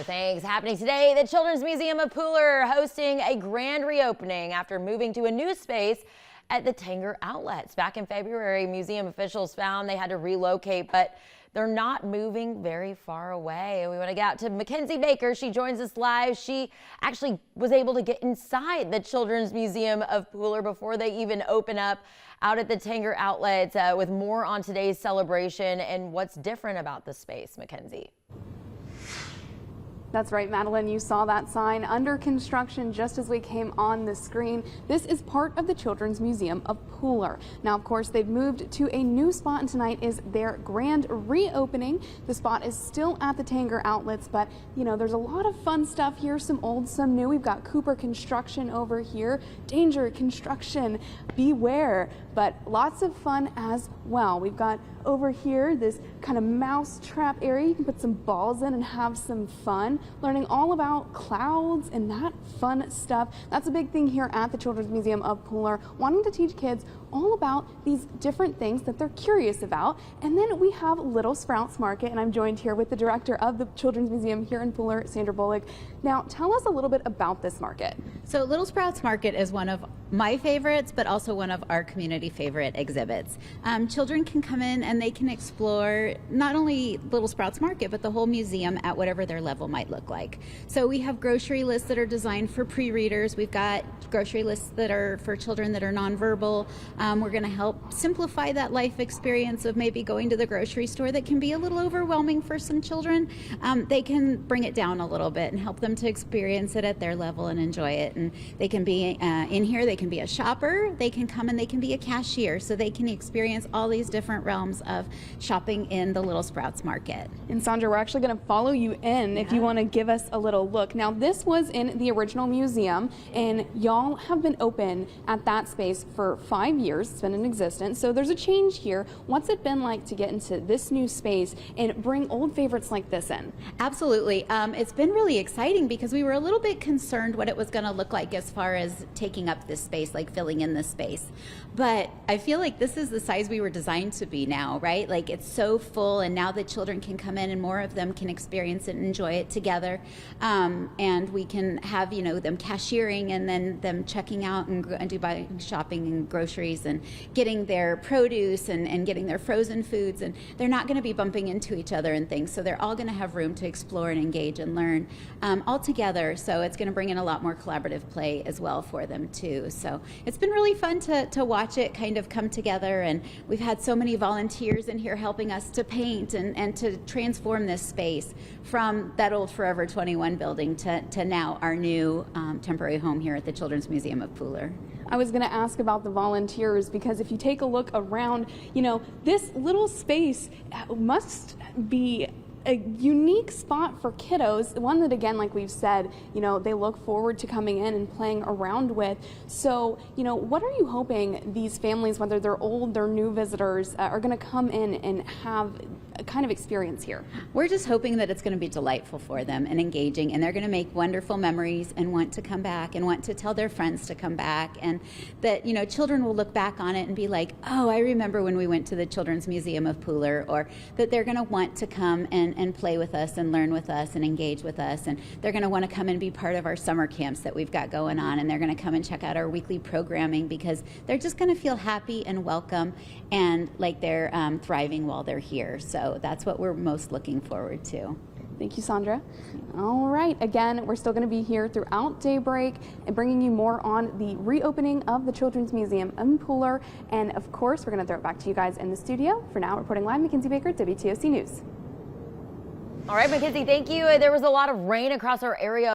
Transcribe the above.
No thanks. Happening today, the Children's Museum of Pooler hosting a grand reopening after moving to a new space at the Tanger Outlets. Back in February, museum officials found they had to relocate, but they're not moving very far away. We want to get out to Mackenzie Baker. She joins us live. She actually was able to get inside the Children's Museum of Pooler before they even open up out at the Tanger Outlets with more on today's celebration and what's different about the space. Mackenzie. That's right, Madeline. You saw that sign under construction just as we came on the screen. This is part of the Children's Museum of Pooler. Now, of course, they've moved to a new spot, and tonight is their grand reopening. The spot is still at the Tanger Outlets, but you know, there's a lot of fun stuff here, some old, some new. We've got Cooper Construction over here, Danger Construction, Beware, but lots of fun as well. We've got over here this kind of mouse trap area. You can put some balls in and have some fun, learning all about clouds and that fun stuff. That's a big thing here at the Children's Museum of Pooler, wanting to teach kids all about these different things that they're curious about. And then we have Little Sprouts Market, and I'm joined here with the director of the Children's Museum here in Pooler, Sandra Bullock. Now, tell us a little bit about this market. So Little Sprouts Market is one of my favorites, but also one of our community favorite exhibits. Children can come in and they can explore not only Little Sprouts Market, but the whole museum at whatever their level might look like. So we have grocery lists that are designed for pre-readers. We've got grocery lists that are for children that are nonverbal. We're going to help simplify that life experience of maybe going to the grocery store that can be a little overwhelming for some children. They can bring it down a little bit and help them to experience it at their level and enjoy it. And they can be in here, they can be a shopper, they can come and they can be a cashier, so they can experience all these different realms of shopping in the Little Sprouts Market. And Sandra, we're actually going to follow you in if you want to give us a little look. Now, this was in the original museum, and y'all have been open at that space for 5 years. It's been in existence, so there's a change here. What's it been like to get into this new space and bring old favorites like this in? Absolutely. It's been really exciting because we were a little bit concerned what it was going to look like as far as taking up this space, like filling in this space. But I feel like this is the size we were designed to be now, right? Like, it's so full, and now the children can come in and more of them can experience it and enjoy it together. And we can have, you know, them cashiering and then them checking out and do buying, shopping and groceries and getting their produce and getting their frozen foods, and they're not going to be bumping into each other and things, so they're all going to have room to explore and engage and learn all together. So it's going to bring in a lot more collaborative play as well for them too. So it's been really fun to watch it kind of come together, and we've had so many volunteers in here helping us to paint and to transform this space from that old Forever 21 building to now our new temporary home here at the Children's Museum of Pooler. I was going to ask about the volunteers, because if you take a look around, you know, this little space must be a unique spot for kiddos, one that, again, like we've said, you know, they look forward to coming in and playing around with. So, you know, what are you hoping these families, whether they're old, they're new visitors, are going to come in and have a kind of experience here? We're just hoping that it's going to be delightful for them and engaging, and they're going to make wonderful memories and want to come back and want to tell their friends to come back, and that, you know, children will look back on it and be like, oh, I remember when we went to the Children's Museum of Pooler, or that they're going to want to come and play with us and learn with us and engage with us, and they're going to want to come and be part of our summer camps that we've got going on, and they're going to come and check out our weekly programming, because they're just going to feel happy and welcome and like they're thriving while they're here. So that's what we're most looking forward to. Thank you, Sandra. All right, again, we're still going to be here throughout daybreak and bringing you more on the reopening of the Children's Museum in Pooler. And of course, we're going to throw it back to you guys in the studio. For now, reporting live, Mackenzie Baker, WTOC News. All right, Mackenzie, thank you. There was a lot of rain across our area.